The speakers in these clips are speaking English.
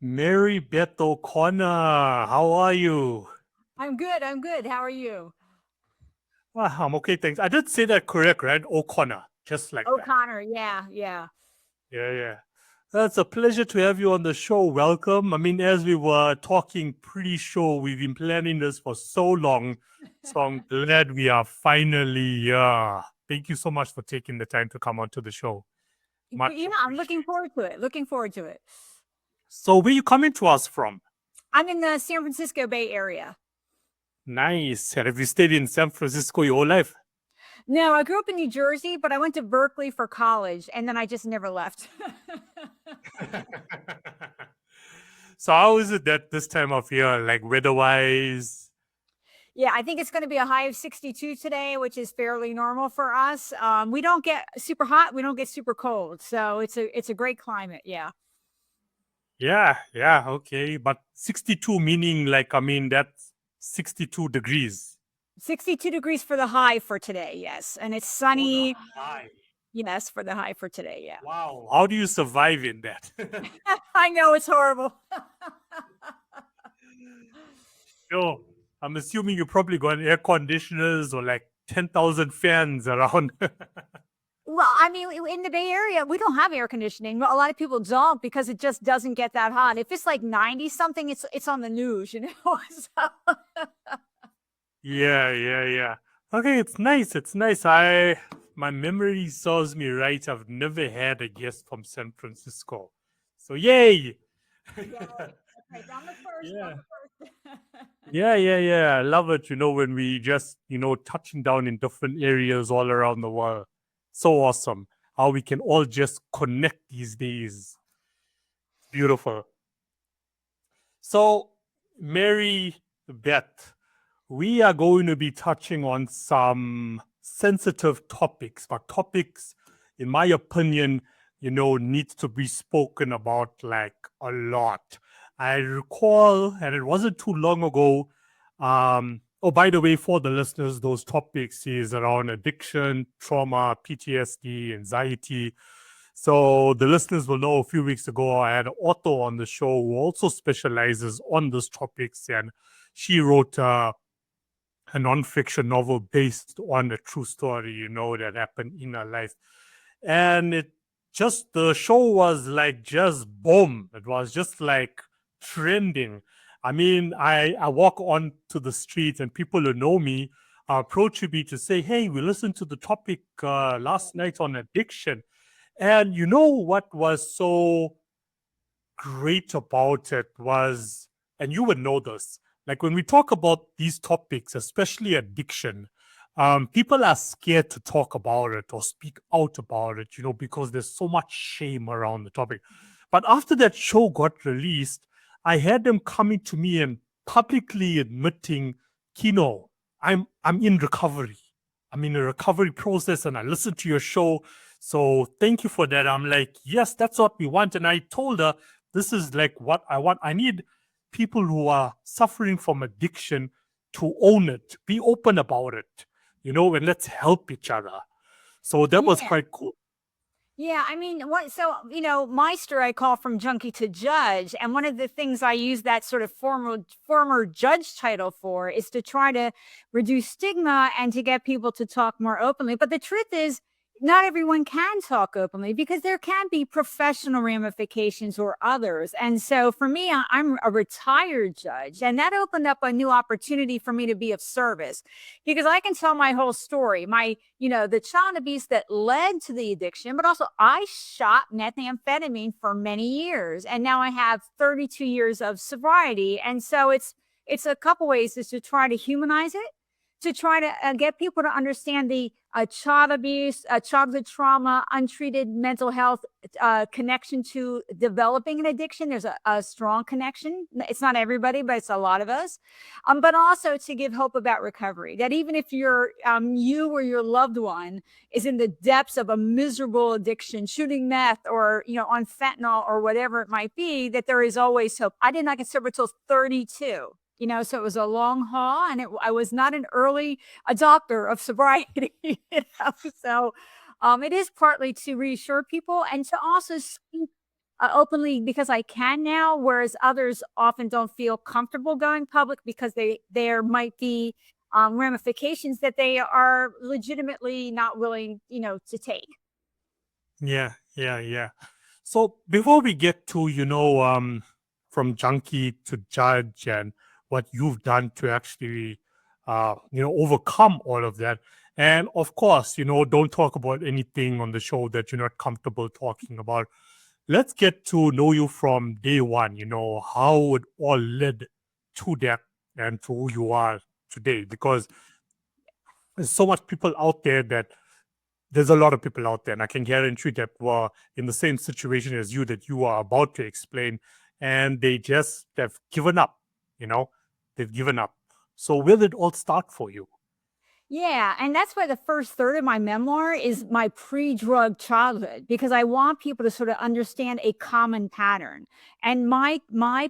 Mary Beth O'Connor, how are you? I'm good. I'm good. How are you? Well, I'm okay, thanks. I did say that correct, right? O'Connor, just like that. O'Connor. Yeah, yeah. Yeah, yeah. It's a pleasure to have you on the show. Welcome. I mean, as we were talking pre-show, we've been planning this for so long. So I'm glad we are finally here. Thank you so much for taking the time to come onto the show. Much I'm looking appreciated. forward to it. Looking forward to it. So where you coming to us from? I'm in the San Francisco Bay Area. Nice. Have you stayed in San Francisco your whole life? No, I grew up in New Jersey, but I went to Berkeley for college and then I just never left. So how is it that this time of year, like weather-wise? Yeah, I think it's going to be a high of 62 today, which is fairly normal for us. We don't get super hot, we don't get super cold. So it's a great climate. Yeah. Yeah, yeah, okay. But 62 meaning like, I mean, that's 62 degrees. 62 degrees for the high for today. Yes. And it's For the sunny. high. Yes, for the high for today. Yeah. Wow. How do you survive in that? I know it's horrible. Sure. I'm assuming you probably got air conditioners or like 10,000 fans around. Well, I mean, in the Bay Area, we don't have air conditioning. A lot of people don't because it just doesn't get that hot. If it's like 90 something, it's on the news, you know. So, Yeah, yeah, yeah. Okay, it's nice. It's nice. My memory serves me right. I've never had a guest from San Francisco. So yay. yeah. Okay, I'm the first. I'm Yeah. the first. Yeah, yeah, yeah. I love it, when we just, touching down in different areas all around the world. So awesome. How we can all just connect these days. Beautiful. So, Mary Beth, we are going to be touching on some sensitive topics, but topics, in my opinion, need to be spoken about like a lot. I recall, and it wasn't too long ago. Oh, by the way, for the listeners, those topics is around addiction, trauma, PTSD, anxiety. So the listeners will know a few weeks ago, I had an author on the show who also specializes on these topics, and she wrote a nonfiction novel based on a true story, that happened in her life. And the show was like just boom. It was just like trending. I mean, I walk on to the street and people who know me approach me to say, hey, we listened to the topic last night on addiction. And you know what was so great about it was, and you would know this, like when we talk about these topics, especially addiction, people are scared to talk about it or speak out about it, because there's so much shame around the topic. But after that show got released, I had them coming to me and publicly admitting, Kino, I'm in recovery. I'm in a recovery process and I listened to your show. So thank you for that. I'm like, yes, that's what we want. And I told her, this is like what I want. I need people who are suffering from addiction to own it, be open about it, and let's help each other. So that was Yeah. quite cool. Yeah, I mean, what so Meister I call from junkie to judge, and one of the things I use that sort of former judge title for is to try to reduce stigma and to get people to talk more openly. But the truth is, not everyone can talk openly because there can be professional ramifications or others. And so for me, I'm a retired judge, and that opened up a new opportunity for me to be of service because I can tell my whole story. The child abuse that led to the addiction, but also I shot methamphetamine for many years. And now I have 32 years of sobriety. And so it's a couple ways is to try to humanize it, to try to get people to understand the child abuse, childhood trauma, untreated mental health connection to developing an addiction. There's a strong connection. It's not everybody, but it's a lot of us. But also to give hope about recovery. That even if you or your loved one is in the depths of a miserable addiction, shooting meth or on fentanyl or whatever it might be, that there is always hope. I did not get sober till 32. So it was a long haul, and I was not an early adopter of sobriety. So it is partly to reassure people and to also speak openly because I can now, whereas others often don't feel comfortable going public because there might be ramifications that they are legitimately not willing, to take. Yeah, yeah, yeah. So before we get to, from junkie to judge and what you've done to actually, overcome all of that. And of course, don't talk about anything on the show that you're not comfortable talking about. Let's get to know you from day one, how it all led to that and to who you are today. Because there's so much people out there that there's a lot of people out there, and I can guarantee that were in the same situation as you that you are about to explain, and they just have given up. You know, they've given up. So where did it all start for you? Yeah, and that's why the first third of my memoir is my pre-drug childhood, because I want people to sort of understand a common pattern. And my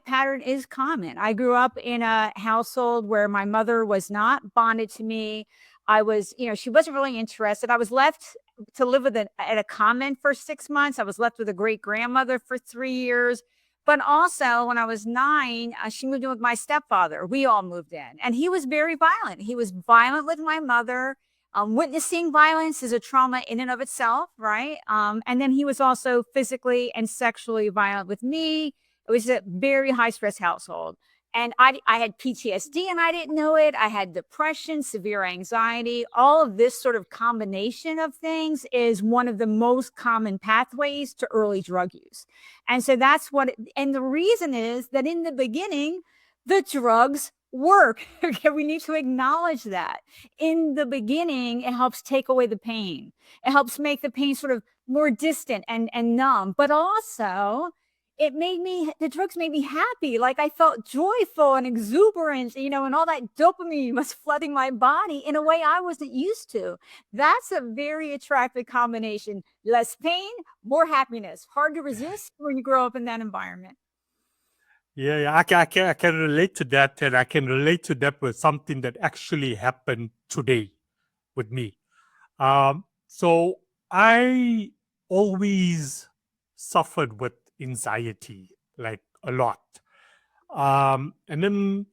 pattern is common. I grew up in a household where my mother was not bonded to me. I was, she wasn't really interested. I was left to live at a convent for 6 months. I was left with a great grandmother for 3 years. But also, when I was 9, she moved in with my stepfather. We all moved in, and he was very violent. He was violent with my mother. Witnessing violence is a trauma in and of itself, right? And then he was also physically and sexually violent with me. It was a very high stress household. And I had PTSD and I didn't know it. I had depression, severe anxiety. All of this sort of combination of things is one of the most common pathways to early drug use. And so and the reason is that in the beginning, the drugs work. Okay, we need to acknowledge that. In the beginning, it helps take away the pain. It helps make the pain sort of more distant and numb, but also the drugs made me happy. Like I felt joyful and exuberant, and all that dopamine was flooding my body in a way I wasn't used to. That's a very attractive combination. Less pain, more happiness. Hard to resist when you grow up in that environment. Yeah, yeah, I can relate to that, and I can relate to that with something that actually happened today with me. So I always suffered with anxiety, like a lot. And then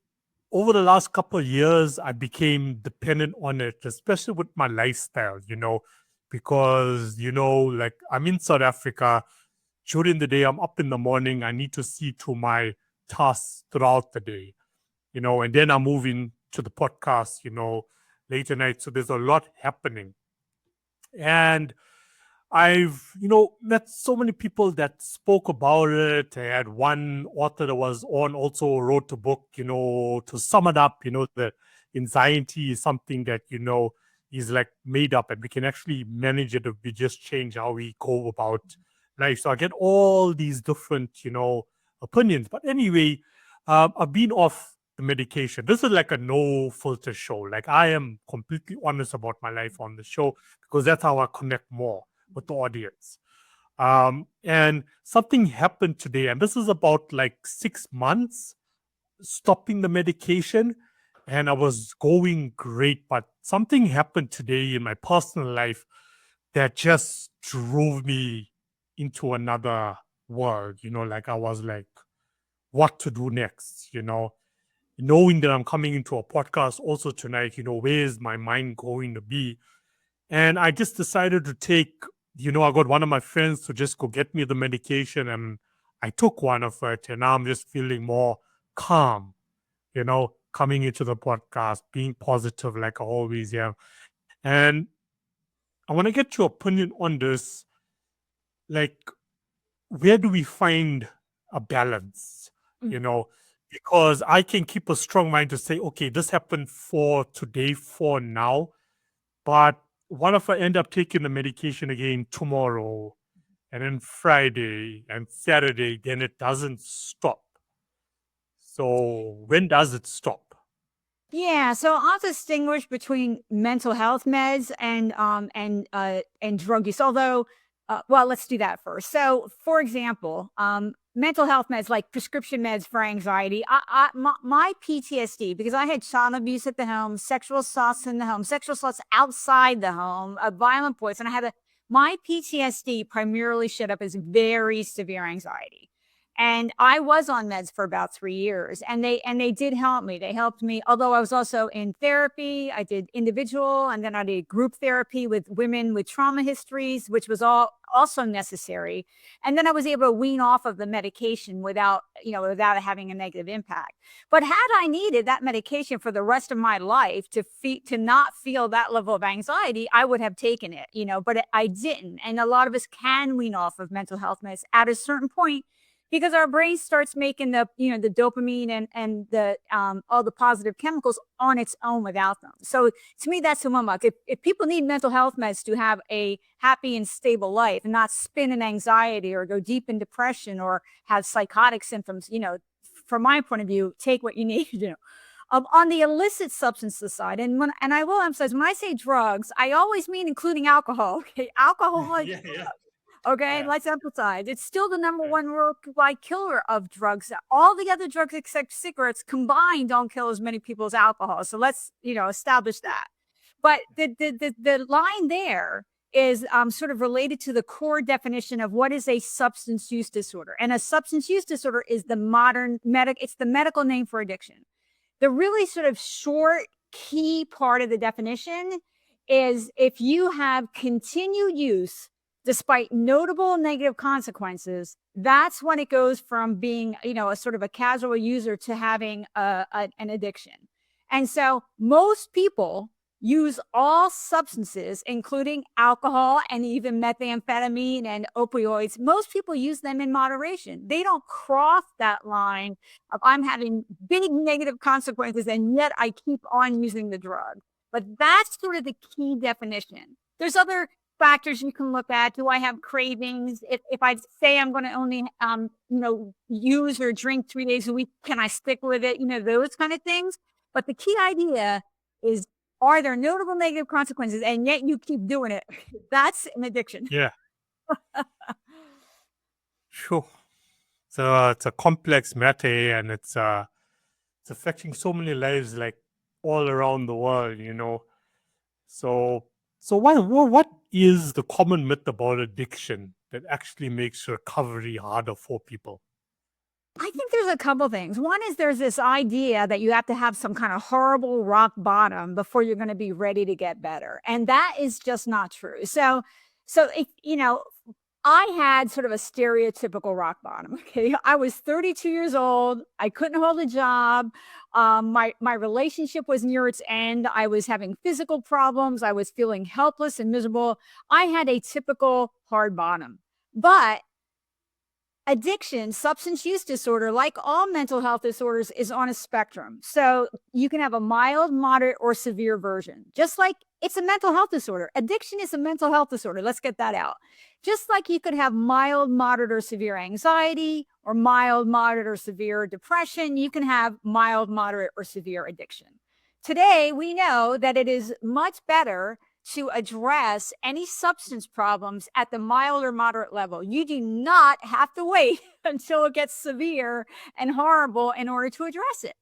over the last couple of years, I became dependent on it, especially with my lifestyle, because, like I'm in South Africa. During the day, I'm up in the morning. I need to see to my tasks throughout the day, and then I'm moving to the podcast, late at night. So there's a lot happening. And I've, met so many people that spoke about it. I had one author that was on also wrote a book, to sum it up, that anxiety is something that, is like made up and we can actually manage it if we just change how we go about life. So I get all these different, opinions. But anyway, I've been off the medication. This is like a no filter show. Like I am completely honest about my life on the show because that's how I connect more with the audience. And something happened today, and this is about like 6 months stopping the medication, and I was going great. But something happened today in my personal life that just drove me into another world. Like I was like, what to do next? Knowing that I'm coming into a podcast also tonight. Where is my mind going to be? And I just decided to take, I got one of my friends to just go get me the medication, and I took one of it, and now I'm just feeling more calm, coming into the podcast, being positive like I always am. And I want to get your opinion on this. Like, where do we find a balance, Mm. Because I can keep a strong mind to say, okay, this happened for today, for now, but what if I end up taking the medication again tomorrow and then Friday and Saturday, then it doesn't stop? So when does it stop? Yeah, so I'll distinguish between mental health meds and drug use. Although, well, let's do that first. So, for example, mental health meds like prescription meds for anxiety. My PTSD, because I had child abuse at the home, sexual assaults in the home, sexual assaults outside the home, a violent boys, and I had a My PTSD primarily showed up as very severe anxiety. And I was on meds for about 3 years, and they did help me. They helped me, although I was also in therapy. I did individual, and then I did group therapy with women with trauma histories, which was all also necessary. And then I was able to wean off of the medication without, without it having a negative impact. But had I needed that medication for the rest of my life to not feel that level of anxiety, I would have taken it, but I didn't. And a lot of us can wean off of mental health meds at a certain point, because our brain starts making the dopamine and the all the positive chemicals on its own without them. So to me, that's the one mark. If people need mental health meds to have a happy and stable life and not spin in anxiety or go deep in depression or have psychotic symptoms, from my point of view, take what you need. On the illicit substances side, and I will emphasize, when I say drugs, I always mean including alcohol. Okay, alcohol. Yeah. Okay, Yeah. let's emphasize. It's still the number one worldwide killer of drugs. All the other drugs except cigarettes combined don't kill as many people as alcohol. So let's, establish that. But the line there is sort of related to the core definition of what is a substance use disorder. And a substance use disorder is it's the medical name for addiction. The really sort of short key part of the definition is if you have continued use despite notable negative consequences, that's when it goes from being, a sort of a casual user to having an addiction. And so most people use all substances, including alcohol and even methamphetamine and opioids. Most people use them in moderation. They don't cross that line of I'm having big negative consequences and yet I keep on using the drug. But that's sort of the key definition. There's other factors you can look at. Do I have cravings? If I say I'm going to only, use or drink 3 days a week, can I stick with it? Those kind of things. But the key idea is, are there notable negative consequences and yet you keep doing it? That's an addiction. Yeah. Sure. So it's a complex matter, and it's affecting so many lives, like all around the world. So what is the common myth about addiction that actually makes recovery harder for people? I think there's a couple things. One is there's this idea that you have to have some kind of horrible rock bottom before you're going to be ready to get better. And that is just not true. So if, I had sort of a stereotypical rock bottom. Okay. I was 32 years old. I couldn't hold a job. My relationship was near its end. I was having physical problems. I was feeling helpless and miserable. I had a typical hard bottom. But addiction, substance use disorder, like all mental health disorders, is on a spectrum. So you can have a mild, moderate, or severe version. Just like it's a mental health disorder. Addiction is a mental health disorder. Let's get that out. Just like you could have mild, moderate, or severe anxiety, or mild, moderate, or severe depression, you can have mild, moderate, or severe addiction. Today, we know that it is much better to address any substance problems at the mild or moderate level. You do not have to wait until it gets severe and horrible in order to address it.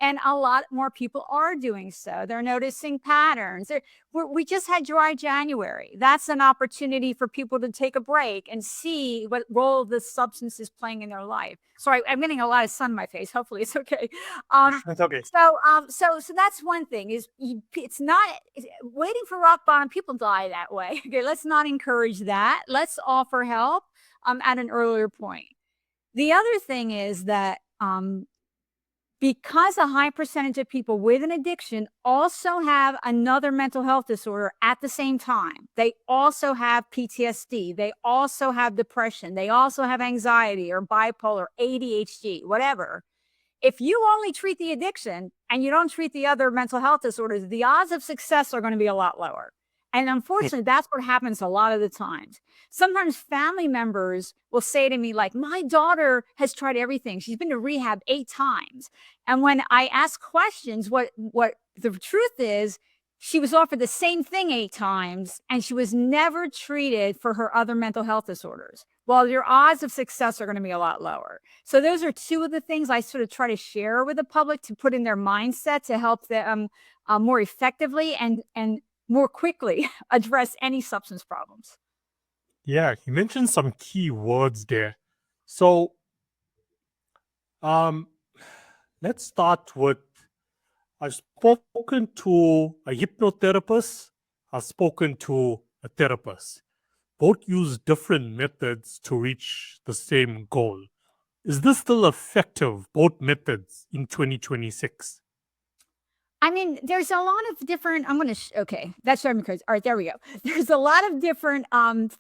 And a lot more people are doing so. They're noticing patterns. We just had dry January. That's an opportunity for people to take a break and see what role the substance is playing in their life. Sorry, I'm getting a lot of sun in my face. Hopefully it's okay. That's okay. So that's one thing it's not waiting for rock bottom. People die that way. Okay, let's not encourage that. Let's offer help at an earlier point. The other thing is that because a high percentage of people with an addiction also have another mental health disorder at the same time. They also have PTSD. They also have depression. They also have anxiety or bipolar, ADHD, whatever. If you only treat the addiction and you don't treat the other mental health disorders, the odds of success are going to be a lot lower. And unfortunately, that's what happens a lot of the times. Sometimes family members will say to me, like, my daughter has tried everything. She's been to rehab 8 times. And when I ask questions, what the truth is, she was offered the same thing 8 times, and she was never treated for her other mental health disorders. Well, your odds of success are going to be a lot lower. So those are 2 of the things I sort of try to share with the public to put in their mindset to help them more effectively and more quickly address any substance problems. Yeah, you mentioned some key words there. So, um, let's start with I've spoken to a hypnotherapist, I've spoken to a therapist. Both use different methods to reach the same goal. Is this still effective, both methods, in 2026? I mean, there's a lot of different. I'm gonna. Okay, that's driving me crazy. All right, there we go. There's a lot of different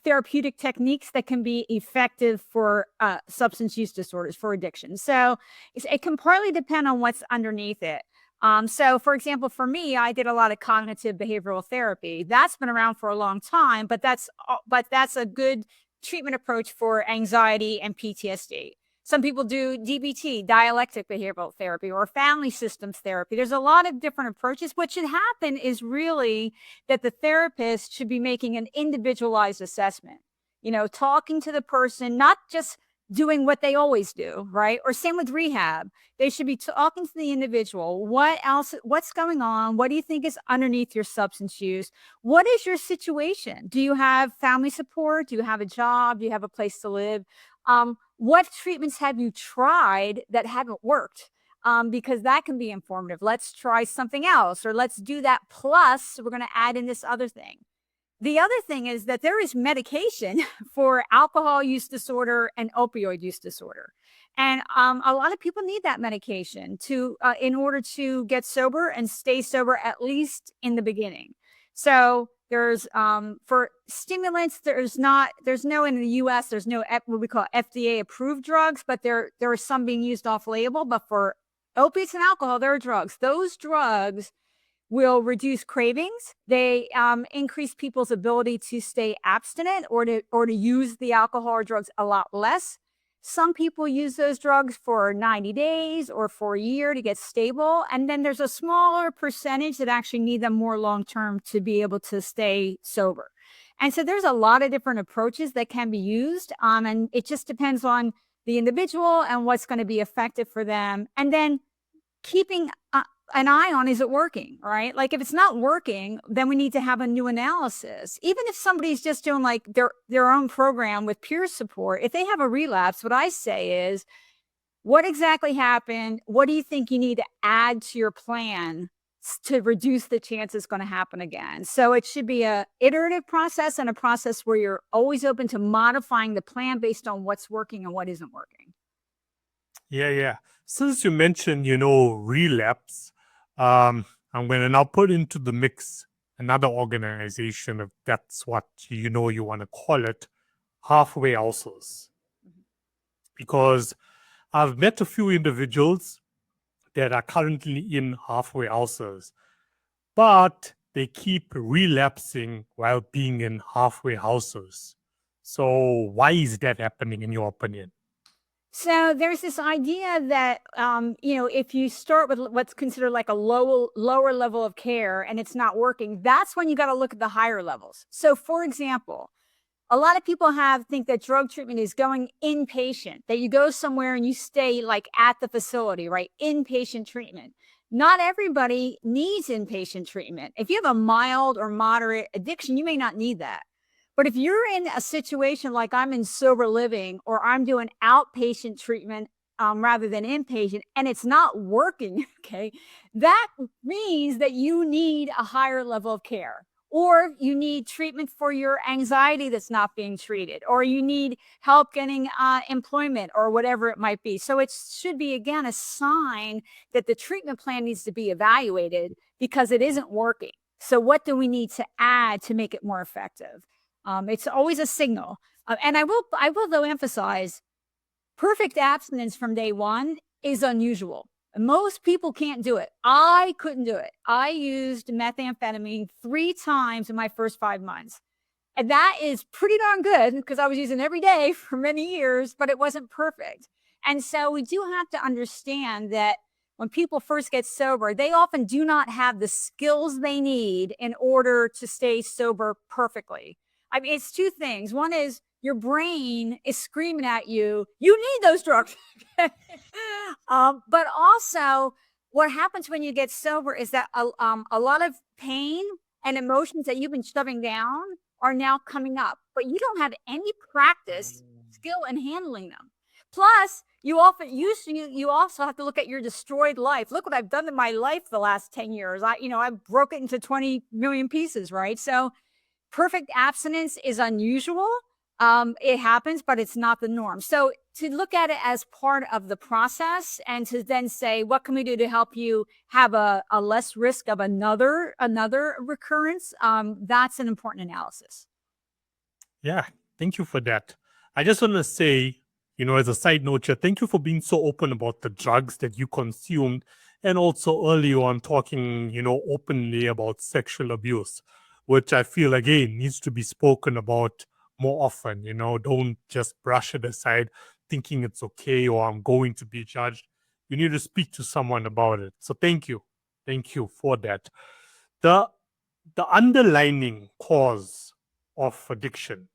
therapeutic techniques that can be effective for substance use disorders, for addiction. So it can partly depend on what's underneath it. So, for example, for me, I did a lot of cognitive behavioral therapy. That's been around for a long time, but that's a good treatment approach for anxiety and PTSD. Some people do DBT, dialectic behavioral therapy, or family systems therapy. There's a lot of different approaches. What should happen is really that the therapist should be making an individualized assessment, talking to the person, not just doing what they always do, right? Or same with rehab. They should be talking to the individual. What's going on? What do you think is underneath your substance use? What is your situation? Do you have family support? Do you have a job? Do you have a place to live? What treatments have you tried that haven't worked? Because that can be informative. Let's try something else, or let's do that. Plus, we're going to add in this other thing. The other thing is that there is medication for alcohol use disorder and opioid use disorder. And a lot of people need that medication in order to get sober and stay sober, at least in the beginning. So there's for stimulants, there's no in the US, there's no what we call FDA approved drugs, but there are some being used off label. But for opiates and alcohol, there are drugs. Those drugs will reduce cravings. They increase people's ability to stay abstinent or to use the alcohol or drugs a lot less. Some people use those drugs for 90 days or for a year to get stable. And then there's a smaller percentage that actually need them more long term to be able to stay sober. And so there's a lot of different approaches that can be used. And it just depends on the individual and what's going to be effective for them. And then keeping an eye on, is it working, right? Like if it's not working, then we need to have a new analysis. Even if somebody's just doing like their own program with peer support, if they have a relapse, what I say is, what exactly happened? What do you think you need to add to your plan to reduce the chance it's going to happen again? So it should be a iterative process, and a process where you're always open to modifying the plan based on what's working and what isn't working. Yeah. Since you mentioned, relapse, I'm going to now put into the mix another organization, if that's what you want to call it, halfway houses. Because I've met a few individuals that are currently in halfway houses, but they keep relapsing while being in halfway houses. So why is that happening, in your opinion? So there's this idea that if you start with what's considered like a lower level of care and it's not working, that's when you got to look at the higher levels. So, for example, a lot of people think that drug treatment is going inpatient, that you go somewhere and you stay like at the facility, right? Inpatient treatment. Not everybody needs inpatient treatment. If you have a mild or moderate addiction, you may not need that. But if you're in a situation like I'm in sober living, or I'm doing outpatient treatment rather than inpatient, and it's not working, okay, that means that you need a higher level of care, or you need treatment for your anxiety that's not being treated, or you need help getting employment, or whatever it might be. So it should be, again, a sign that the treatment plan needs to be evaluated because it isn't working. So what do we need to add to make it more effective? It's always a signal. And I will though emphasize, perfect abstinence from day one is unusual. Most people can't do it. I couldn't do it. I used methamphetamine 3 times in my first 5 months. And that is pretty darn good, because I was using every day for many years, but it wasn't perfect. And so we do have to understand that when people first get sober, they often do not have the skills they need in order to stay sober perfectly. I mean, it's 2 things. One is your brain is screaming at you, you need those drugs. But also, what happens when you get sober is that a lot of pain and emotions that you've been shoving down are now coming up, but you don't have any practice, skill in handling them. Plus, you also have to look at your destroyed life. Look what I've done in my life the last 10 years. I broke it into 20 million pieces, right? So perfect abstinence is unusual. It happens, but it's not the norm. So to look at it as part of the process and to then say, what can we do to help you have a less risk of another recurrence? That's an important analysis. Yeah, thank you for that. I just want to say, as a side note here, thank you for being so open about the drugs that you consumed and also early on talking, openly about sexual abuse, which I feel again needs to be spoken about more often. Don't just brush it aside thinking it's okay or I'm going to be judged. You need to speak to someone about it. So thank you. Thank you for that. The underlining cause of addiction,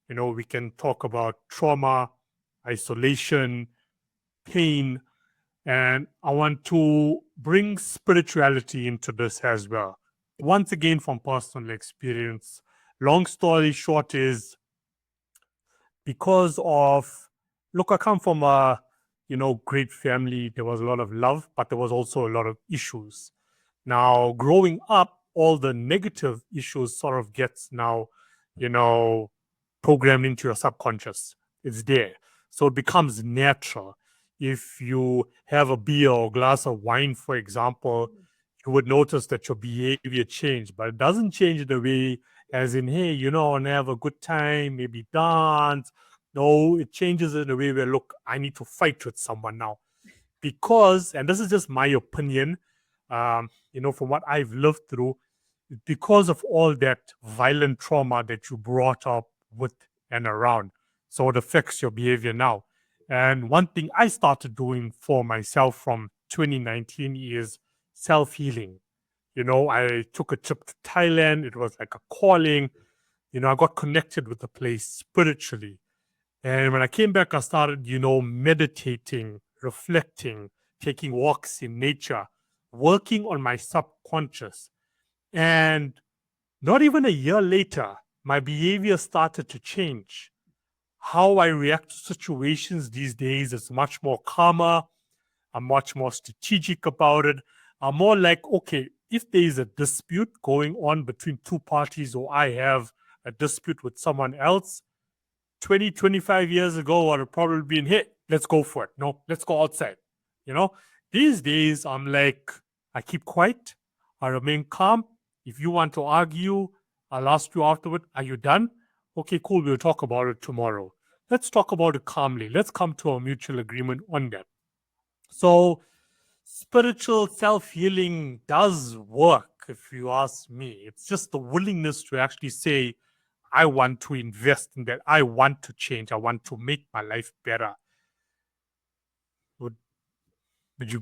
we can talk about trauma, isolation, pain, and I want to bring spirituality into this as well. Once again, from personal experience, long story short is because of, look, I come from a, great family. There was a lot of love, but there was also a lot of issues. Now, growing up, all the negative issues sort of gets now, programmed into your subconscious. It's there. So it becomes natural. If you have a beer or glass of wine, for example, you would notice that your behavior changed, but it doesn't change the way as in, hey, I want to have a good time, maybe dance. No, it changes in a way where, look, I need to fight with someone now. Because, and this is just my opinion, from what I've lived through, because of all that violent trauma that you brought up with and around. So it affects your behavior now. And one thing I started doing for myself from 2019 is self-healing. I took a trip to Thailand. It was like a calling. I got connected with the place spiritually. And when I came back, I started, meditating, reflecting, taking walks in nature, working on my subconscious. And not even a year later, my behavior started to change. How I react to situations these days is much more calmer. I'm much more strategic about it. I'm more like, okay, if there is a dispute going on between two parties or I have a dispute with someone else, 20, 25 years ago, I'd have probably been, hey, let's go for it. No, let's go outside. These days, I'm like, I keep quiet. I remain calm. If you want to argue, I'll ask you afterward, are you done? Okay, cool. We'll talk about it tomorrow. Let's talk about it calmly. Let's come to a mutual agreement on that. So spiritual self-healing does work, if you ask me. It's just the willingness to actually say, I want to invest in that. I want to change. I want to make my life better. Would you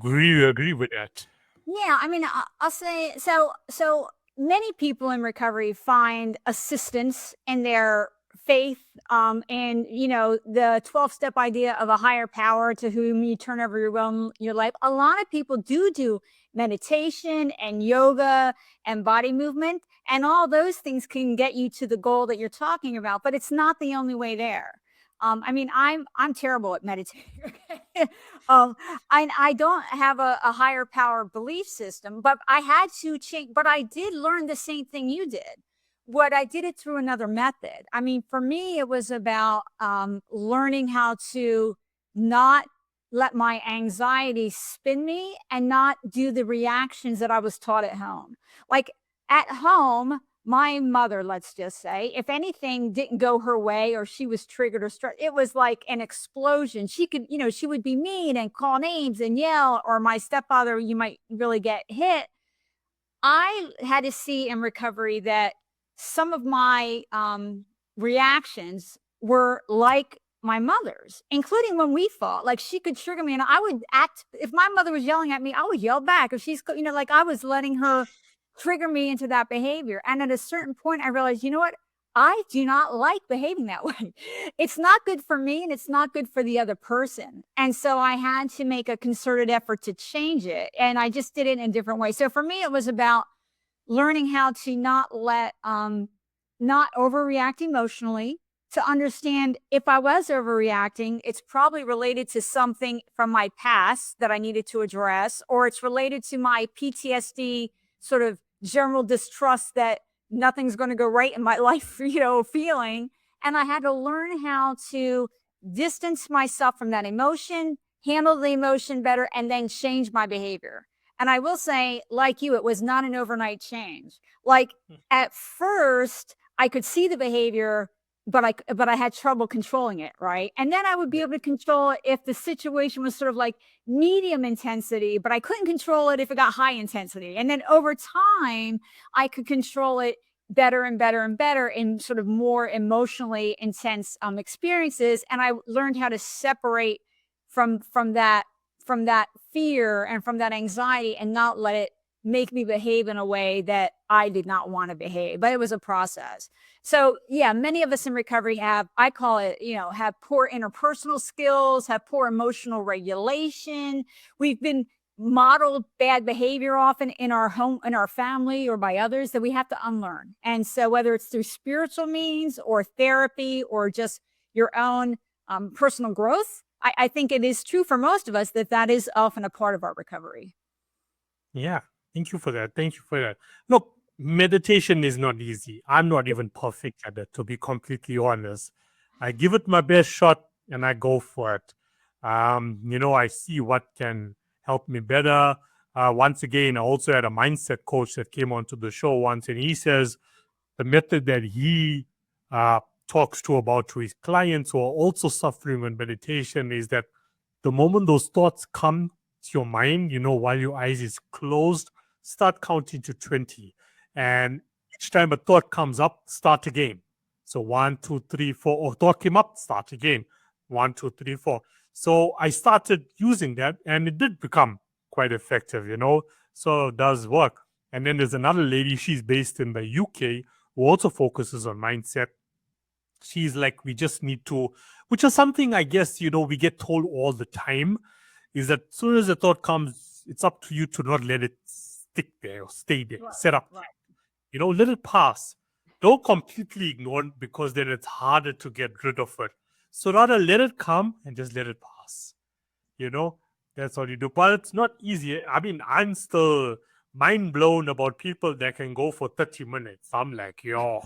agree with that? Yeah, I mean, I'll say so many people in recovery find assistance in their faith, and the 12-step idea of a higher power to whom you turn over your life. A lot of people do meditation and yoga and body movement, and all those things can get you to the goal that you're talking about, but it's not the only way there. I mean, I'm terrible at meditating. Okay? I don't have a higher power belief system, but I had to change. But I did learn the same thing you did. What I did it through another method. I mean, for me, it was about learning how to not let my anxiety spin me and not do the reactions that I was taught at home. Like at home, my mother, let's just say, if anything didn't go her way or she was triggered or stressed, it was like an explosion. She could, she would be mean and call names and yell, or my stepfather, you might really get hit. I had to see in recovery that some of my reactions were like my mother's, including when we fought. Like she could trigger me and I would act, if my mother was yelling at me, I would yell back. If she's, like I was letting her trigger me into that behavior. And at a certain point, I realized, you know what? I do not like behaving that way. It's not good for me and it's not good for the other person. And so I had to make a concerted effort to change it. And I just did it in a different way. So for me, it was about learning how to not let not overreact emotionally, to understand if I was overreacting, it's probably related to something from my past that I needed to address, or it's related to my PTSD sort of general distrust that nothing's going to go right in my life, feeling. And I had to learn how to distance myself from that emotion, handle the emotion better, and then change my behavior. And I will say, like you, it was not an overnight change. Like at first, I could see the behavior, but I had trouble controlling it, right? And then I would be able to control it if the situation was sort of like medium intensity, but I couldn't control it if it got high intensity. And then over time, I could control it better and better and better in sort of more emotionally intense experiences. And I learned how to separate from that fear and from that anxiety and not let it make me behave in a way that I did not want to behave. But it was a process. So yeah, many of us in recovery have, I call it, have poor interpersonal skills, have poor emotional regulation. We've been modeled bad behavior often in our home, in our family, or by others that we have to unlearn. And so whether it's through spiritual means or therapy or just your own personal growth, I think it is true for most of us that is often a part of our recovery. Yeah. Thank you for that. Thank you for that. Look, meditation is not easy. I'm not even perfect at it, to be completely honest. I give it my best shot and I go for it. I see what can help me better. Once again, I also had a mindset coach that came onto the show once, and he says the method that he talks about to his clients who are also suffering with meditation is that the moment those thoughts come to your mind, while your eyes is closed, start counting to 20. And each time a thought comes up, start again. So 1, 2, 3, 4, or thought came up, start again. 1, 2, 3, 4. So I started using that and it did become quite effective, so it does work. And then there's another lady, she's based in the UK, who also focuses on mindset. She's like, we just need to, which is something I guess, we get told all the time, is that as soon as a thought comes, it's up to you to not let it stick there or stay there, set up. Right. Let it pass. Don't completely ignore it, because then it's harder to get rid of it. So rather let it come and just let it pass. That's all you do. But it's not easy. I mean, I'm still mind blown about people that can go for 30 minutes. I'm like, yo,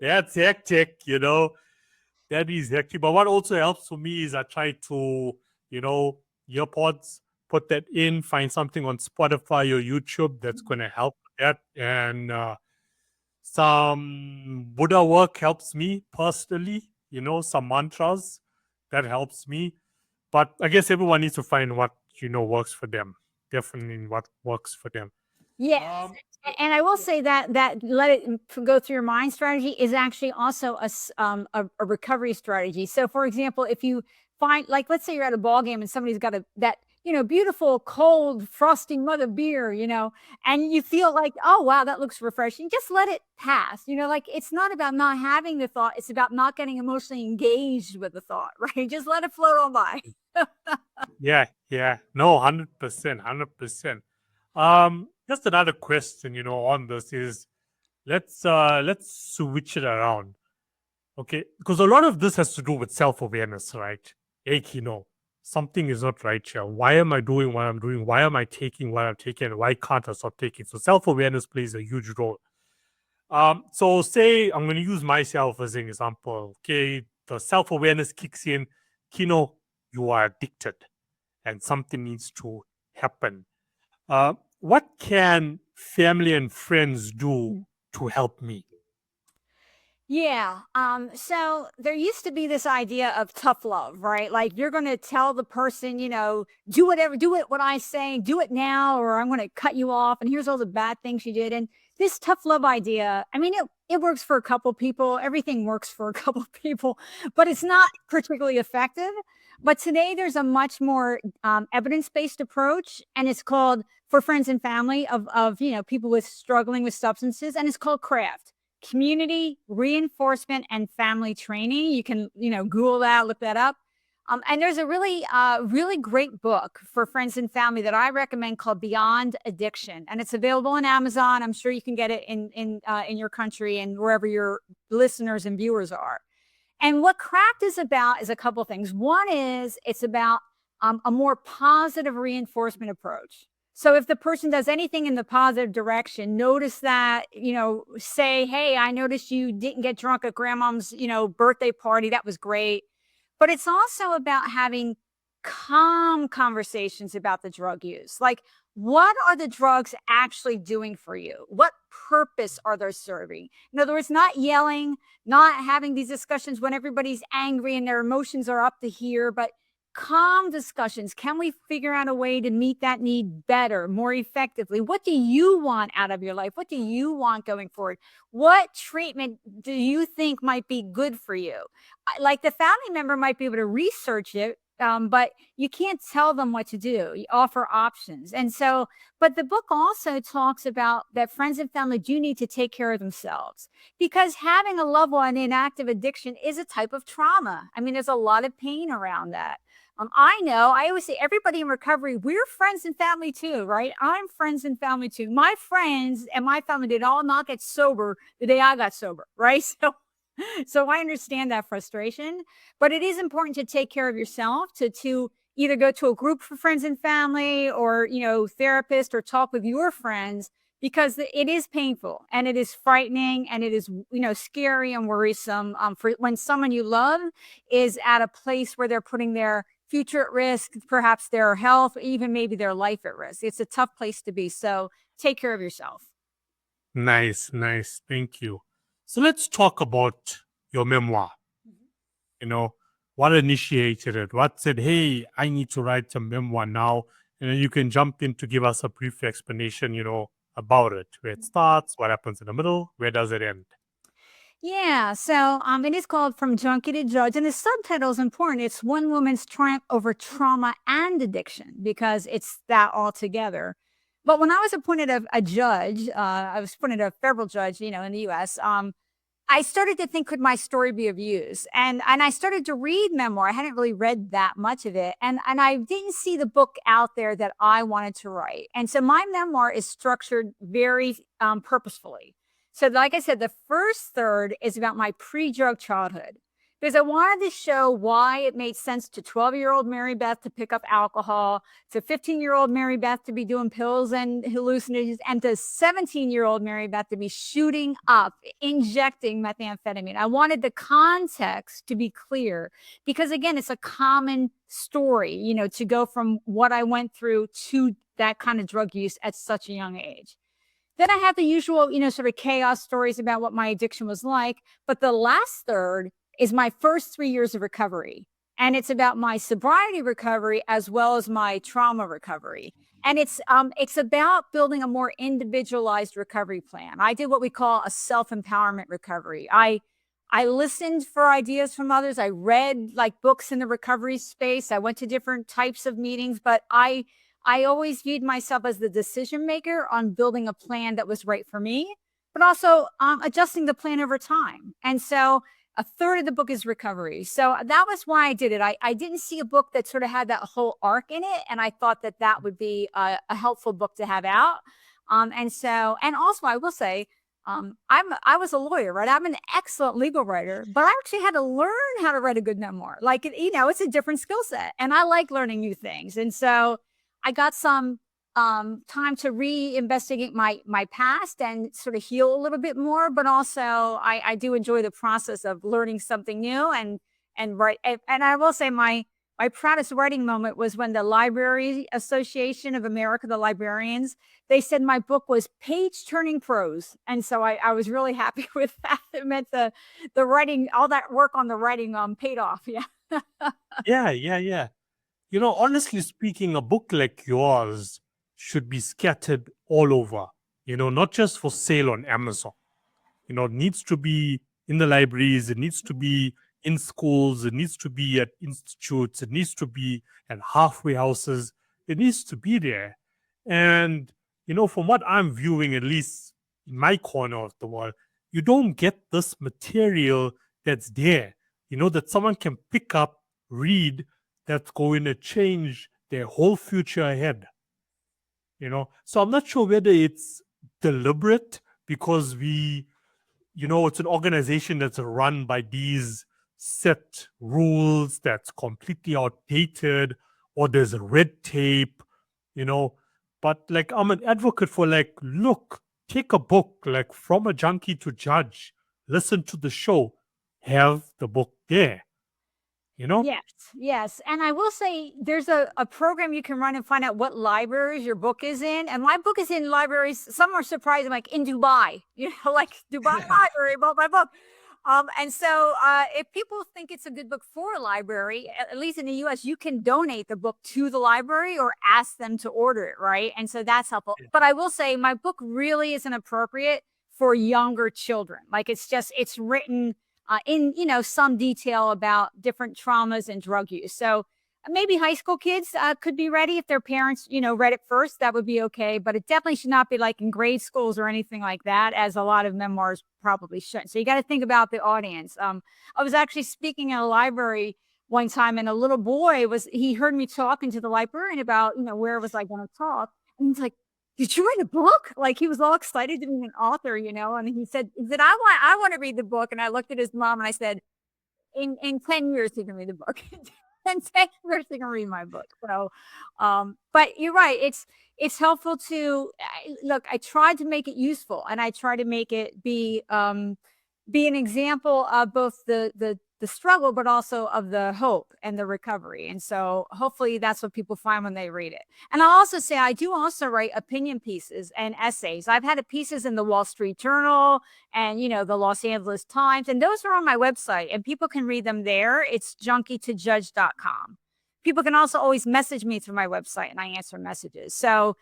that's hectic, That is hectic. But what also helps for me is I try to, earpods, put that in, find something on Spotify or YouTube that's going to help that. And some Buddha work helps me personally, some mantras that helps me. But I guess everyone needs to find what, works for them. Definitely what works for them. Yes. And I will say that let it go through your mind strategy is actually also a recovery strategy. So for example, if you find, like, let's say you're at a ball game and somebody's got that beautiful cold frosty mother beer, and you feel like, oh wow, that looks refreshing, just let it pass. Like, it's not about not having the thought, it's about not getting emotionally engaged with the thought, right? Just let it float on by. Yeah. No, 100%, 100%. Just another question, on this is, let's switch it around. Okay, because a lot of this has to do with self-awareness, right? Hey, Kino, something is not right here. Why am I doing what I'm doing? Why am I taking what I'm taking? Why can't I stop taking? So self-awareness plays a huge role. So say I'm going to use myself as an example. Okay, the self-awareness kicks in. Kino, you are addicted and something needs to happen. What can family and friends do to help me? Yeah. So there used to be this idea of tough love, right? Like, you're going to tell the person, do whatever, do it what I say, do it now, or I'm going to cut you off. And here's all the bad things you did. And this tough love idea, I mean, it works for a couple people. Everything works for a couple people, but it's not particularly effective. But today there's a much more evidence-based approach, and it's called, for friends and family of people with struggling with substances, and it's called CRAFT. Community reinforcement and family training. You can, Google that, look that up. And there's a really great book for friends and family that I recommend called Beyond Addiction, and it's available on Amazon. I'm sure you can get it in your country and wherever your listeners and viewers are. And what CRACT is about is a couple of things. One is it's about a more positive reinforcement approach. So if the person does anything in the positive direction, notice that, say, hey, I noticed you didn't get drunk at grandma's, birthday party. That was great. But it's also about having calm conversations about the drug use. Like, what are the drugs actually doing for you? What purpose are they serving? In other words, not yelling, not having these discussions when everybody's angry and their emotions are up to here, but calm discussions. Can we figure out a way to meet that need better, more effectively? What do you want out of your life? What do you want going forward? What treatment do you think might be good for you? Like, the family member might be able to research it, but you can't tell them what to do. You offer options. And so, but the book also talks about that friends and family do need to take care of themselves, because having a loved one in active addiction is a type of trauma. I mean, there's a lot of pain around that. I always say everybody in recovery, we're friends and family too, right? I'm friends and family too. My friends and my family did all not get sober the day I got sober, right? So I understand that frustration, but it is important to take care of yourself, to either go to a group for friends and family or, therapist, or talk with your friends, because it is painful and it is frightening and it is, scary and worrisome for when someone you love is at a place where they're putting their future at risk, perhaps their health, even maybe their life at risk. It's a tough place to be. So take care of yourself. Nice. Thank you. So let's talk about your memoir. What initiated it? What said, hey, I need to write a memoir now? And then you can jump in to give us a brief explanation, about it, where it starts, what happens in the middle, where does it end? Yeah, so it is called From Junkie to Judge, and the subtitle is important. It's One Woman's Triumph Over Trauma and Addiction, because it's that all together. But when I was appointed a judge, I was appointed a federal judge, in the U.S. I started to think, could my story be of use? And I started to read memoir. I hadn't really read that much of it, and I didn't see the book out there that I wanted to write. And so my memoir is structured very purposefully. So like I said, the first third is about my pre-drug childhood, because I wanted to show why it made sense to 12-year-old Mary Beth to pick up alcohol, to 15-year-old Mary Beth to be doing pills and hallucinogens, and to 17-year-old Mary Beth to be shooting up, injecting methamphetamine. I wanted the context to be clear, because again, it's a common story, to go from what I went through to that kind of drug use at such a young age. Then I have the usual, sort of chaos stories about what my addiction was like. But the last third is my first 3 years of recovery. And it's about my sobriety recovery as well as my trauma recovery. And it's about building a more individualized recovery plan. I did what we call a self-empowerment recovery. I listened for ideas from others. I read books in the recovery space. I went to different types of meetings, but I always viewed myself as the decision maker on building a plan that was right for me, but also adjusting the plan over time. And so a third of the book is recovery. So that was why I did it. I didn't see a book that sort of had that whole arc in it. And I thought that would be a helpful book to have out. And also I will say, I was a lawyer, right? I'm an excellent legal writer, but I actually had to learn how to write a good memoir. It's a different skill set, and I like learning new things. And so I got some time to reinvestigate my past and sort of heal a little bit more, but also I do enjoy the process of learning something new and write. And I will say my proudest writing moment was when the Library Association of America, the librarians, they said my book was page-turning prose. And so I was really happy with that. It meant the writing, all that work on the writing paid off. Yeah. Yeah. Honestly speaking, a book like yours should be scattered all over, not just for sale on Amazon. It needs to be in the libraries, it needs to be in schools, it needs to be at institutes, it needs to be at halfway houses, it needs to be there. And, from what I'm viewing, at least in my corner of the world, you don't get this material that's there, that someone can pick up, read, that's going to change their whole future ahead. So I'm not sure whether it's deliberate because it's an organization that's run by these set rules that's completely outdated, or there's red tape, but like I'm an advocate for look, take a book like From a Junkie to Judge, listen to the show, have the book there. Yes. And I will say there's a program you can run and find out what libraries your book is in. And my book is in libraries. Some are surprising, like in Dubai, like Dubai Library bought my book. And so if people think it's a good book for a library, at least in the US, you can donate the book to the library or ask them to order it, right? And so that's helpful. Yeah. But I will say my book really isn't appropriate for younger children. Like it's written in, some detail about different traumas and drug use. So maybe high school kids could be ready if their parents, read it first. That would be okay. But it definitely should not be like in grade schools or anything like that, as a lot of memoirs probably shouldn't. So you got to think about the audience. I was actually speaking at a library one time, and a little boy he heard me talking to the librarian about, where was I going to talk? And he's like, did you write a book? Like he was all excited to be an author, and he said, I want to read the book. And I looked at his mom and I said, in 10 years, you can read the book. And 10 years, you can read my book. So, but you're right. It's helpful to look, I tried to make it useful, and I try to make it be an example of both the struggle, but also of the hope and the recovery. And so hopefully that's what people find when they read it. And I'll also say, I do also write opinion pieces and essays. I've had pieces in the Wall Street Journal and, the Los Angeles Times, and those are on my website and people can read them there. It's junkie2judge.com. People can also always message me through my website and I answer messages. So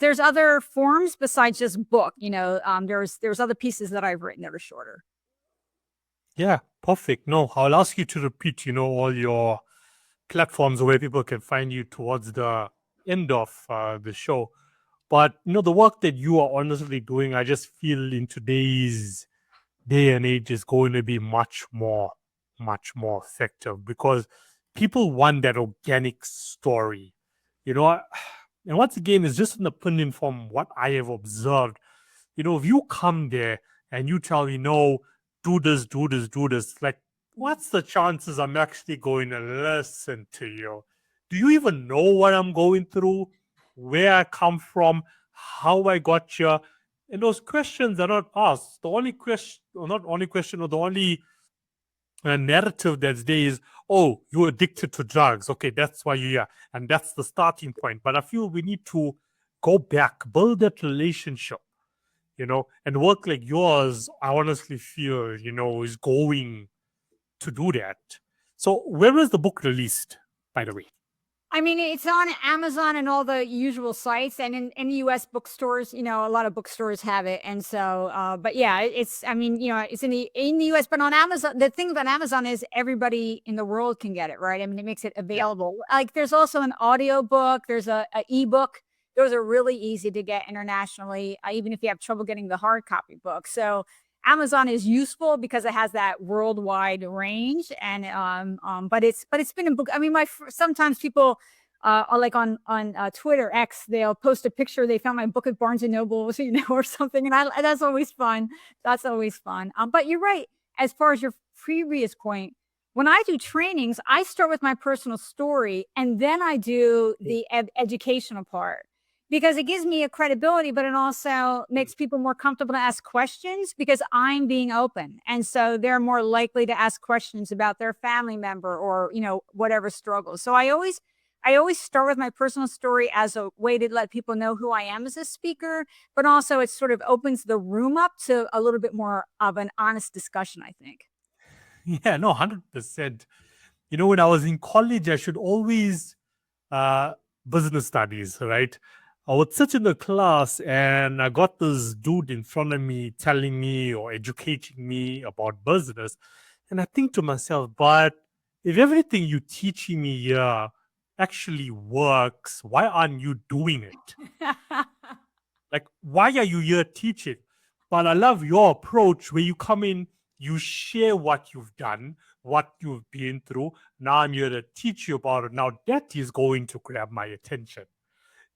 there's other forms besides just book, there's other pieces that I've written that are shorter. Yeah, perfect. No, I'll ask you to repeat, all your platforms where people can find you towards the end of the show. But, the work that you are honestly doing, I just feel in today's day and age is going to be much more effective because people want that organic story, and once again, it's just an opinion from what I have observed. If you come there and you tell me, no, do this, like, what's the chances I'm actually going to listen to you? Do you even know what I'm going through, where I come from, how I got here? And those questions are not asked. The only narrative that's there is, oh, you're addicted to drugs. Okay, that's why you're here. And that's the starting point. But I feel we need to go back, build that relationship, and work like yours, I honestly feel, is going to do that. So where is the book released, by the way? I mean, it's on Amazon and all the usual sites, and in US bookstores, a lot of bookstores have it. And so, but yeah, it's in the US, but on Amazon, the thing about Amazon is everybody in the world can get it, right? I mean, it makes it available. Yeah. Like there's also an audio book, there's a ebook. Those are really easy to get internationally, even if you have trouble getting the hard copy book. So Amazon is useful because it has that worldwide range, and but it's been a book. I mean, sometimes people are like on Twitter X, they'll post a picture they found my book at Barnes and Noble, or something, and that's always fun. That's always fun. But you're right. As far as your previous point, when I do trainings, I start with my personal story, and then I do the educational part. Because it gives me a credibility, but it also makes people more comfortable to ask questions because I'm being open. And so they're more likely to ask questions about their family member or, whatever struggles. So I always start with my personal story as a way to let people know who I am as a speaker, but also it sort of opens the room up to a little bit more of an honest discussion, I think. Yeah, no, 100%. When I was in college, I should always business studies, right? I would sit in the class and I got this dude in front of me telling me or educating me about business. And I think to myself, but if everything you're teaching me here actually works, why aren't you doing it? Like, why are you here teaching? But I love your approach where you come in, you share what you've done, what you've been through. Now I'm here to teach you about it. Now that is going to grab my attention,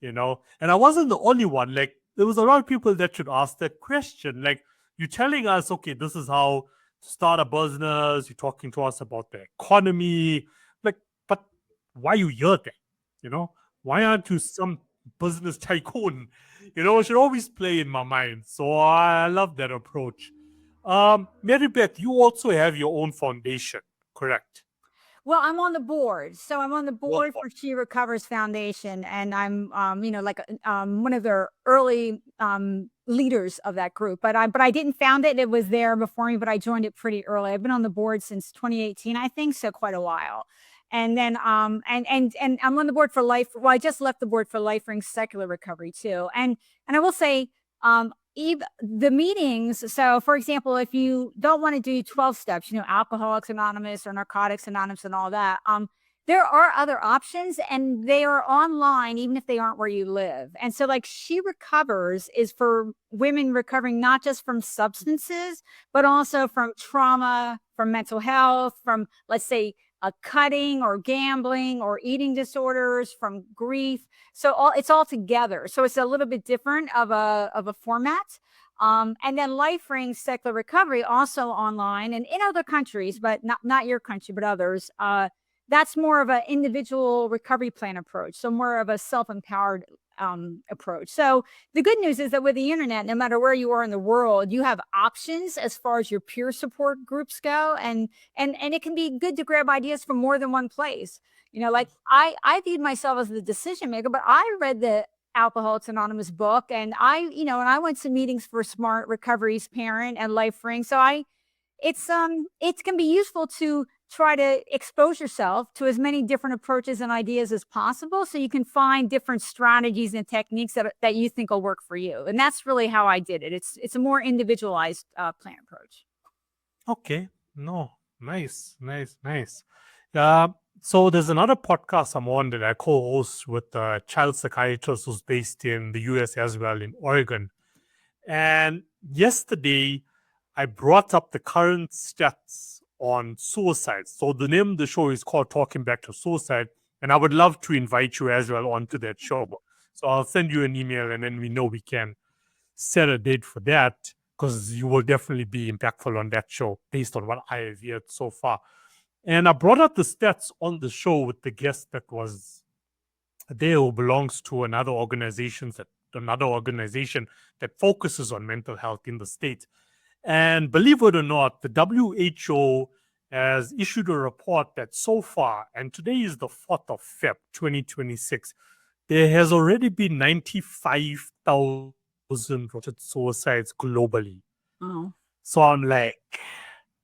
And I wasn't the only one. Like, there was a lot of people that should ask that question. Like, you're telling us, okay, this is how to start a business. You're talking to us about the economy. Like, but why you here then? Why aren't you some business tycoon? It should always play in my mind. So I love that approach. Mary Beth, you also have your own foundation, correct? Well, I'm on the board. So I'm on the What board for She Recovers Foundation, and I'm, like one of the early leaders of that group. But I didn't found it. It was there before me, but I joined it pretty early. I've been on the board since 2018, I think, so quite a while. And then and I'm on the board for Life. Well, I just left the board for Life Ring Secular Recovery too. And I will say, the meetings. So, for example, if you don't want to do 12 steps, Alcoholics Anonymous or Narcotics Anonymous and all that, there are other options, and they are online, even if they aren't where you live. And so, like, She Recovers is for women recovering not just from substances, but also from trauma, from mental health, from, let's say, cutting or gambling or eating disorders, from grief. So it's all together. So it's a little bit different of a format. And then Life Ring Secular Recovery, also online and in other countries, but not your country, but others. That's more of an individual recovery plan approach. So more of a self-empowered approach. So the good news is that with the internet, no matter where you are in the world, you have options as far as your peer support groups go, and it can be good to grab ideas from more than one place. Like I viewed myself as the decision maker, but I read the Alcoholics Anonymous book, and and I went to meetings for Smart Recovery's parent and Life Ring. So it can be useful to try to expose yourself to as many different approaches and ideas as possible, so you can find different strategies and techniques that you think will work for you. And that's really how I did it. It's a more individualized plan approach. Okay. No. Nice. So there's another podcast I'm on that I co-host with a child psychiatrist who's based in the US as well, in Oregon. And yesterday, I brought up the current stats on suicide. So the name of the show is called Talking Back to Suicide. And I would love to invite you as well onto that show. So I'll send you an email, and then we can set a date for that, because you will definitely be impactful on that show based on what I have heard so far. And I brought up the stats on the show with the guest that was there, who belongs to another organization that focuses on mental health in the state. And believe it or not, the WHO has issued a report that so far, and today is the 4th of Feb 2026, there has already been 95,000 reported suicides globally. Oh. So I'm like,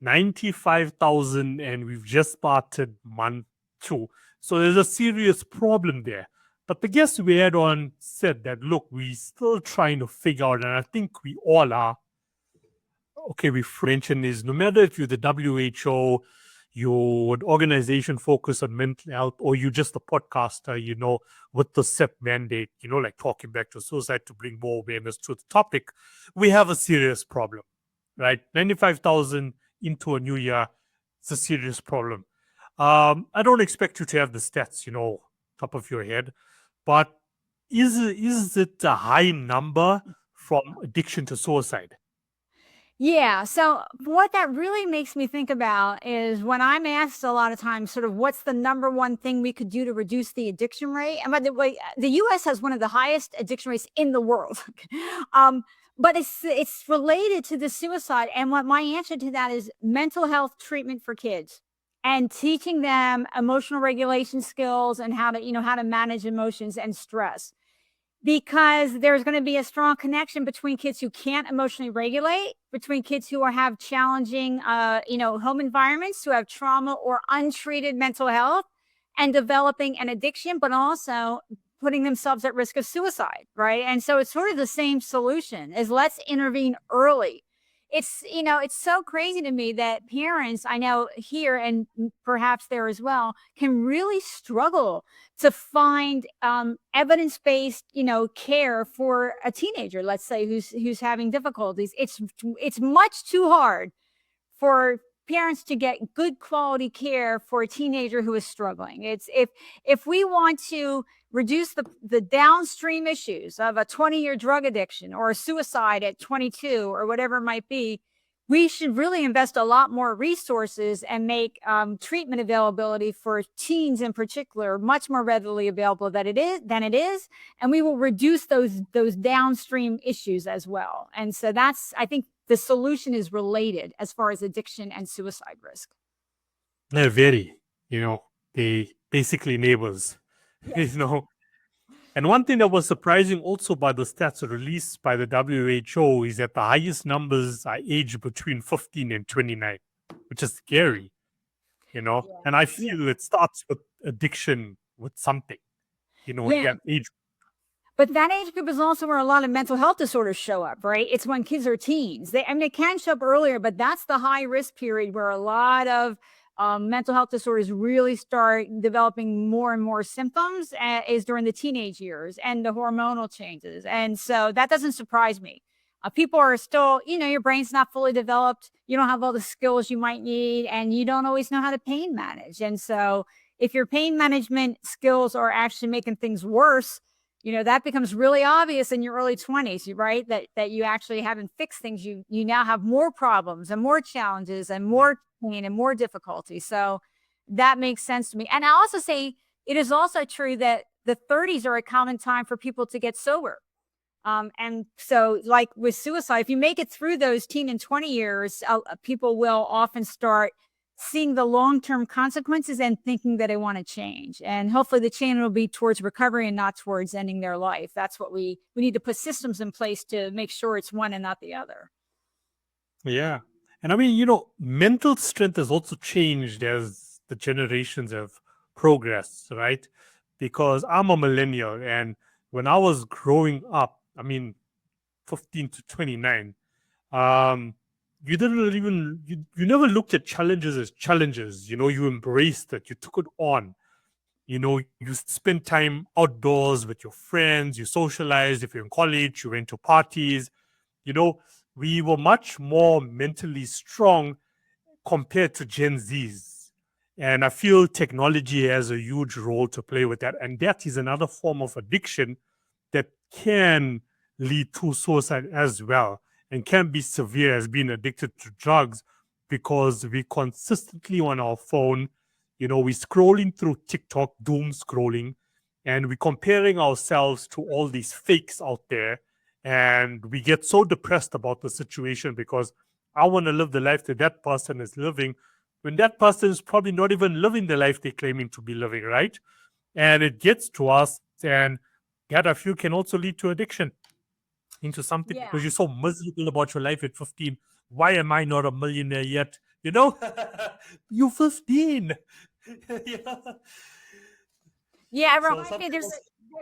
95,000, and we've just started month 2. So there's a serious problem there. But the guest we had on said that, look, we're still trying to figure out, and I think we all are. Okay, we mentioned is, no matter if you're the WHO, you're an organization focused on mental health, or you're just a podcaster, with the SEP mandate, like Talking Back to Suicide, to bring more awareness to the topic, we have a serious problem, right? 95,000 into a new year, it's a serious problem. I don't expect you to have the stats, top of your head, but is it a high number from addiction to suicide? Yeah. So what that really makes me think about is when I'm asked a lot of times, sort of, what's the number one thing we could do to reduce the addiction rate? And by the way, the US has one of the highest addiction rates in the world. But it's related to the suicide. And what my answer to that is mental health treatment for kids, and teaching them emotional regulation skills and how to manage emotions and stress. Because there's going to be a strong connection between kids who can't emotionally regulate, between kids who have challenging, home environments, who have trauma or untreated mental health, and developing an addiction, but also putting themselves at risk of suicide, right? And so it's sort of the same solution, is let's intervene early. It's so crazy to me that parents, I know here and perhaps there as well, can really struggle to find evidence-based, care for a teenager, let's say, who's having difficulties. It's much too hard for parents to get good quality care for a teenager who is struggling. It's if we want to reduce the downstream issues of a 20-year drug addiction or a suicide at 22 or whatever it might be, we should really invest a lot more resources and make treatment availability for teens in particular much more readily available than it is, and we will reduce those downstream issues as well. And so that's, I think, the solution is related as far as addiction and suicide risk. They're very, they basically neighbors, Yes. And one thing that was surprising also by the stats released by the WHO is that the highest numbers are aged between 15 and 29, which is scary, Yeah. And I feel it starts with addiction with something, Yeah. at age. But that age group is also where a lot of mental health disorders show up, right? It's when kids are teens. It can show up earlier, but that's the high risk period where a lot of mental health disorders really start developing more and more symptoms, is during the teenage years and the hormonal changes. And so that doesn't surprise me. People are still, your brain's not fully developed. You don't have all the skills you might need, and you don't always know how to pain manage. And so if your pain management skills are actually making things worse, that becomes really obvious in your early 20s, right? That you actually haven't fixed things. You now have more problems and more challenges and more pain and more difficulty. So that makes sense to me. And I also say it is also true that the 30s are a common time for people to get sober. And so like with suicide, if you make it through those teen and 20 years, people will often start seeing the long-term consequences and thinking that they want to change. And hopefully the change will be towards recovery and not towards ending their life. That's what we need to put systems in place to make sure it's one and not the other. Yeah. And I mean, mental strength has also changed as the generations have progressed, right? Because I'm a millennial, and when I was growing up, 15 to 29, you didn't even, you never looked at challenges as challenges. You embraced it, you took it on. You spent time outdoors with your friends, you socialized. If you're in college, you went to parties. We were much more mentally strong compared to Gen Zs. And I feel technology has a huge role to play with that. And that is another form of addiction that can lead to suicide as well, and can be severe as being addicted to drugs, because we consistently on our phone, we're scrolling through TikTok, doom scrolling, and we're comparing ourselves to all these fakes out there. And we get so depressed about the situation because I want to live the life that person is living, when that person is probably not even living the life they're claiming to be living, right? And it gets to us, and that I feel can also lead to addiction into something, because you're so miserable about your life at 15. Why am I not a millionaire yet? You're 15. Yeah, it reminds me,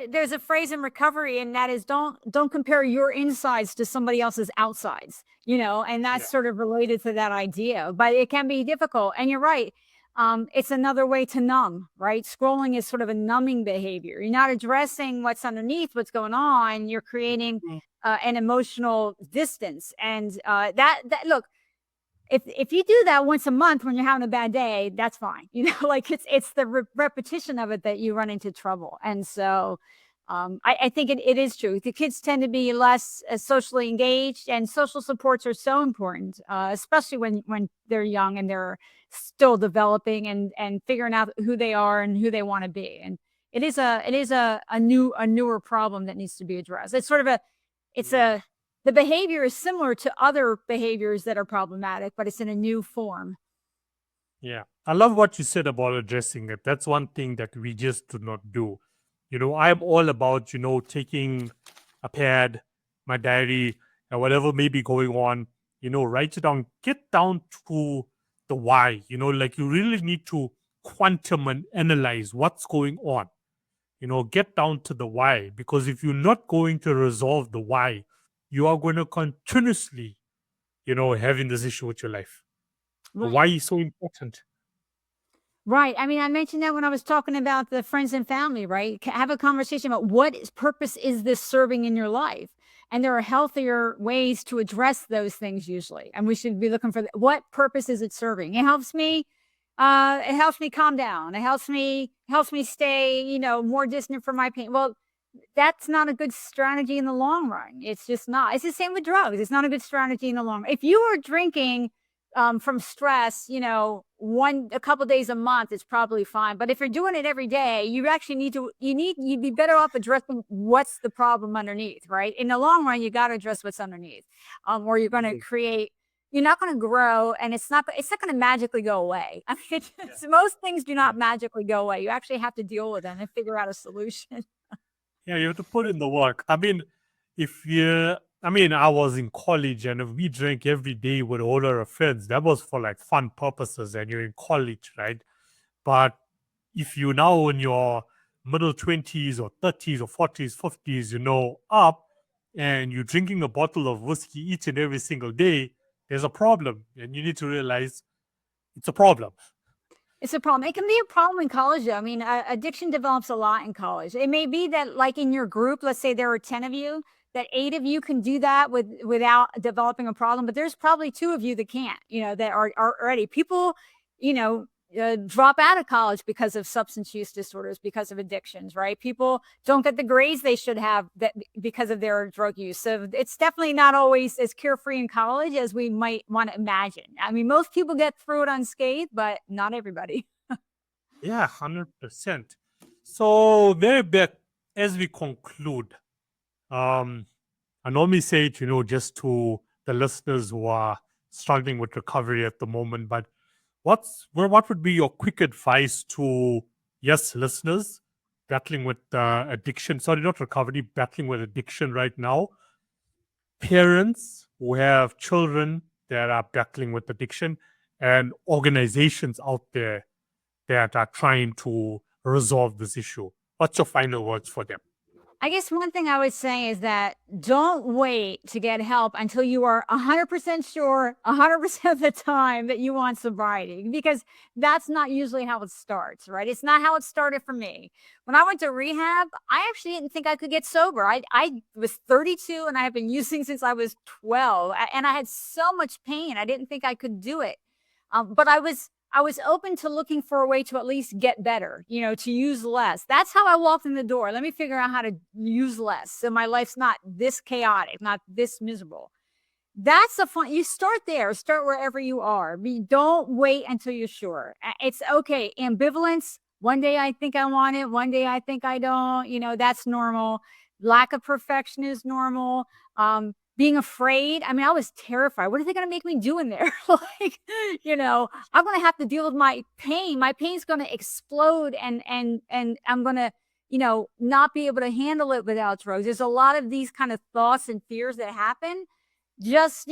there's a phrase in recovery, and that is don't compare your insides to somebody else's outsides, and that's sort of related to that idea. But it can be difficult, and you're right. It's another way to numb, right? Scrolling is sort of a numbing behavior. You're not addressing what's underneath, what's going on. You're creating an emotional distance, and that look. If you do that once a month when you're having a bad day, that's fine. Like it's the repetition of it that you run into trouble. And so I think it is true. The kids tend to be less socially engaged, and social supports are so important, especially when they're young and they're still developing and figuring out who they are and who they want to be. And it is a newer problem that needs to be addressed. It's sort of the behavior is similar to other behaviors that are problematic, but it's in a new form. Yeah. I love what you said about addressing it. That's one thing that we just do not do. I'm all about, taking a pad, my diary, and whatever may be going on, write it down, get down to the why, like you really need to quantum and analyze what's going on, get down to the why, because if you're not going to resolve the why, you are going to continuously, having this issue with your life. Right. Why is so important? Right. I mean, I mentioned that when I was talking about the friends and family, right? Have a conversation about what purpose is this serving in your life? And there are healthier ways to address those things usually. And we should be looking for what purpose is it serving? It helps me calm down. It helps me stay, more distant from my pain. Well, that's not a good strategy in the long run. It's just not. It's the same with drugs. It's not a good strategy in the long run. If you are drinking from stress, a couple days a month, it's probably fine. But if you're doing it every day, you actually you'd be better off addressing what's the problem underneath, right? In the long run, you got to address what's underneath, or you're going to you're not going to grow, and it's not going to magically go away. I mean, most things do not magically go away. You actually have to deal with them and figure out a solution. Yeah, you have to put in the work. I mean, I was in college and if we drank every day with all our friends, that was for like fun purposes and you're in college, right? But if you now in your middle 20s or 30s or 40s, 50s, up and you're drinking a bottle of whiskey each and every single day, there's a problem. And you need to realize it's a problem. It's a problem. It can be a problem in college, though. I mean, addiction develops a lot in college. It may be that, like in your group, let's say there are 10 of you, that 8 of you can do that without developing a problem, but there's probably 2 of you that can't, that are already. People, drop out of college because of substance use disorders, because of addictions, right? People don't get the grades they should have because of their drug use. So it's definitely not always as carefree in college as we might want to imagine. I mean, most people get through it unscathed, but not everybody. Yeah, 100%. So, Mary Beth, as we conclude, I normally say it, just to the listeners who are struggling with recovery at the moment, but what would be your quick advice to, listeners battling with addiction, not recovery, battling with addiction right now, parents who have children that are battling with addiction, and organizations out there that are trying to resolve this issue? What's your final words for them? I guess one thing I would say is that don't wait to get help until you are 100% sure 100% of the time that you want sobriety, because that's not usually how it starts, right? It's not how it started for me. When I went to rehab, I actually didn't think I could get sober. I was 32 and I have been using since I was 12, and I had so much pain. I didn't think I could do it. But I was open to looking for a way to at least get better, to use less. That's how I walked in the door. Let me figure out how to use less so my life's not this chaotic, not this miserable. That's you start there, start wherever you are. Don't wait until you're sure. It's okay. Ambivalence. One day I think I want it. One day I think I don't, that's normal. Lack of perfection is normal. Being afraid. I mean, I was terrified. What are they going to make me do in there? I'm going to have to deal with my pain. My pain's going to explode and I'm going to, not be able to handle it without drugs. There's a lot of these kind of thoughts and fears that happen. Just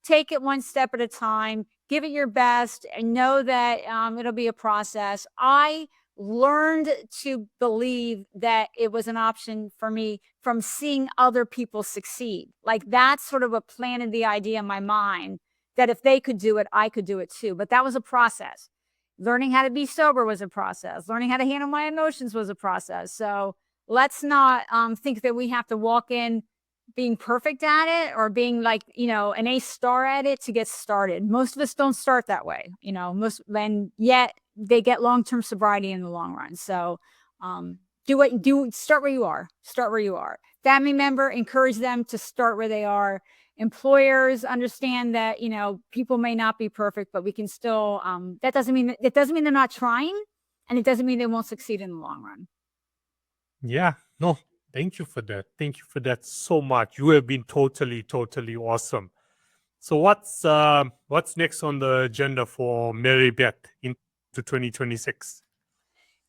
take it one step at a time, give it your best, and know that it'll be a process. I learned to believe that it was an option for me from seeing other people succeed. Like that's sort of what planted the idea in my mind that if they could do it, I could do it too. But that was a process. Learning how to be sober was a process. Learning how to handle my emotions was a process. So let's not think that we have to walk in being perfect at it or being like, an A star at it to get started. Most of us don't start that way, and yet they get long-term sobriety in the long run. So start where you are. Family member, encourage them to start where they are. Employers understand that, people may not be perfect, but we can still, it doesn't mean they're not trying, and it doesn't mean they won't succeed in the long run. Yeah, no, thank you for that. Thank you for that so much. You have been totally, totally awesome. So what's next on the agenda for Mary Beth into 2026?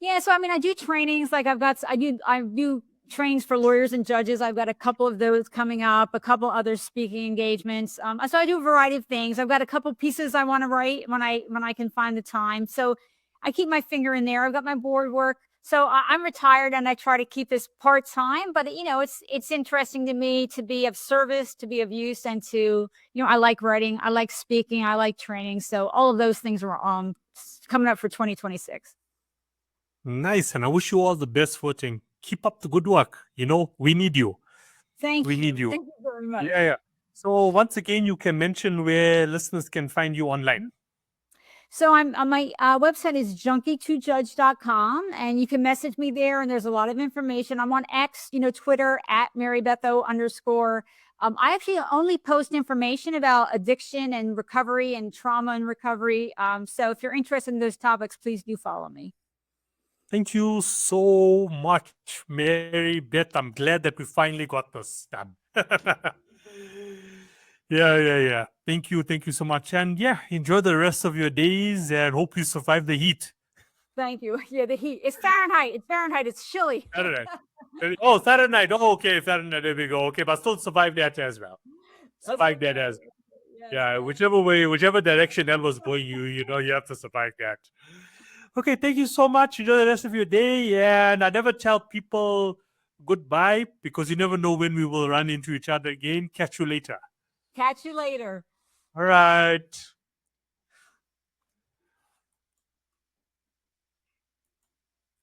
Yeah, so I mean, I do trainings. Like I do trainings for lawyers and judges. I've got a couple of those coming up, a couple other speaking engagements. So I do a variety of things. I've got a couple pieces I want to write when I can find the time. So I keep my finger in there. I've got my board work. So I'm retired and I try to keep this part-time, but it's interesting to me to be of service, to be of use, and to, I like writing, I like speaking, I like training. So all of those things are coming up for 2026. Nice. And I wish you all the best for it and keep up the good work. We need you. Thank We you. need you. Thank you very much. Yeah. So once again, you can mention where listeners can find you online. So I'm on my website is junkie2judge.com, and you can message me there, and there's a lot of information. I'm on X, Twitter at Mary Beth _. I actually only post information about addiction and recovery and trauma and recovery. So if you're interested in those topics, please do follow me. Thank you so much, Mary Beth. I'm glad that we finally got this done. Yeah. Thank you so much. And yeah, enjoy the rest of your days and hope you survive the heat. Thank you. Yeah, the heat. It's Fahrenheit. It's chilly. Saturday. Oh, Saturday night. Oh, okay, Saturday night. There we go. Okay, but still survive that as well. Survive that as well. Yes, Yeah, yes. whichever direction that was going, you have to survive that. Okay, thank you so much. Enjoy the rest of your day. And I never tell people goodbye because you never know when we will run into each other again. Catch you later. Catch you later. All right.